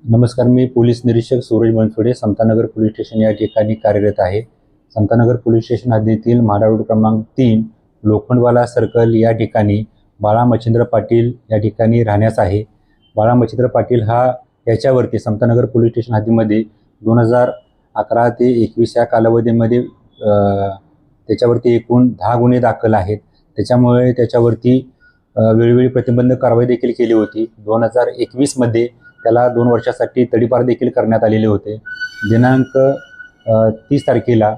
नमस्कार, मी पोलीस निरीक्षक Suraj Bansode, Samta Nagar police station या ठिकाणी कार्यरत आहे। समतानगर पोलीस स्टेशन हद्दीतील म्हाडा रोड क्रमांक 3 लोखंडवाला सर्कल या ठिकाणी बाळा मच्छिंद्र पाटील या ठिकाणी राहण्यास आहे। बाळा मच्छिंद्र पाटील हा याच्यावरती समतानगर पोलीस स्टेशन हद्दीमध्ये 2011 ते 21 या कालावधीमध्ये त्याच्यावरती एकूण 10 गुन्हे दाखल आहेत। त्याच्यामुळे त्याच्यावरती वेळोवेळी प्रतिबंधक कारवाई देखील केली होती। 2021 मध्ये त्याला 2 वर्षासाठी तडीपार देखील करण्यात आलेले होते। दिनांक 30 तारखेला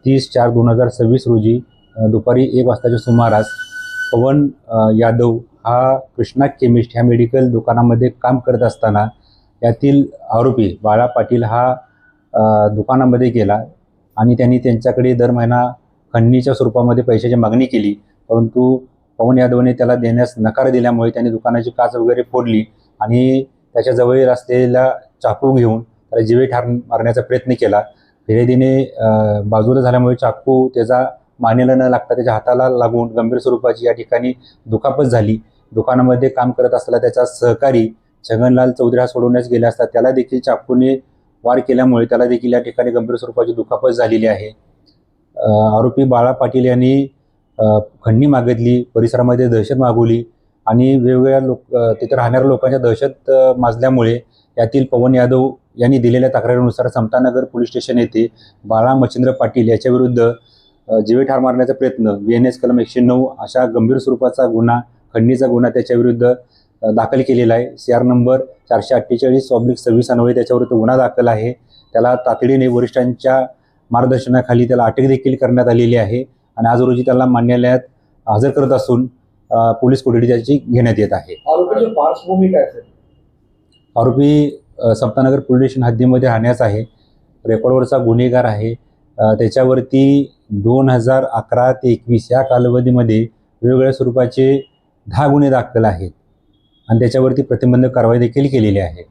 30/4/2026 रोजी दुपारी 1 वाजताच्या सुमारास पवन यादव हा कृष्णा केमिस्ट ह्या मेडिकल दुकानामध्ये काम करत असताना यातील आरोपी बाळा पाटील हा दुकानामध्ये गेला आणि त्यांनी त्यांच्याकडे दर महिना खंडणीच्या स्वरूपामध्ये पैशाची मागणी केली, परंतु पवन यादवने त्याला देण्यास नकार दिल्यामुळे त्यांनी दुकानाची काच वगैरे फोडली आणि त्याच्या जवळ असलेला चाकू घेऊन त्याला जीवे ठार मारण्याचा प्रयत्न केला। फिर्यादीने बाजूला झाल्यामुळे चाकू त्याचा मानेला न लागता त्याच्या हाताला लागून गंभीर स्वरूपाची या ठिकाणी दुखापत झाली। दुकानामध्ये काम करत असलेला त्याचा सहकारी छगनलाल चौधरी हा सोडवण्यास गेला असता त्याला देखील चाकूने वार केल्यामुळे त्याला देखील या ठिकाणी गंभीर स्वरूपाची दुखापत झालेली आहे। आरोपी बाळा पाटील यांनी खंडणी मागितली, परिसरामध्ये दहशत मागवली आणि वेगवेगळ्या तिथे राहणाऱ्या लोकांच्या दहशत माजल्यामुळे यातील पवन यादव यांनी दिलेल्या तक्रारीनुसार समतानगर पोलीस स्टेशन येथे बाळा मच्छिंद्र पाटील याच्याविरुद्ध जीवे ठार मारण्याचा प्रयत्न VNS कलम 109 अशा गंभीर स्वरूपाचा गुन्हा, खंडणीचा गुन्हा त्याच्याविरुद्ध दाखल केलेला आहे। CR नंबर 448/26 अन्वये त्याच्याविरुद्ध गुन्हा दाखल आहे। त्याला तातडीने वरिष्ठांच्या मार्गदर्शनाखाली त्याला अटक देखील करण्यात आलेली आहे आणि आज रोजी त्याला न्यायालयात हजर करत असून पोलीस कोठडी त्याची घेण्यात येत आहे। आरोपीची पार्श्वभूमी काय असेल? आरोपी समतानगर पोलीस स्टेशन हद्दीमध्ये राहण्यास आहे, रेकॉर्डवरचा गुन्हेगार आहे। त्याच्यावरती 2011 ते 21 या कालावधीमध्ये वेगवेगळ्या स्वरूपाचे 10 गुन्हे दाखल आहेत आणि त्याच्यावरती प्रतिबंधक कारवाई देखील केलेली आहे।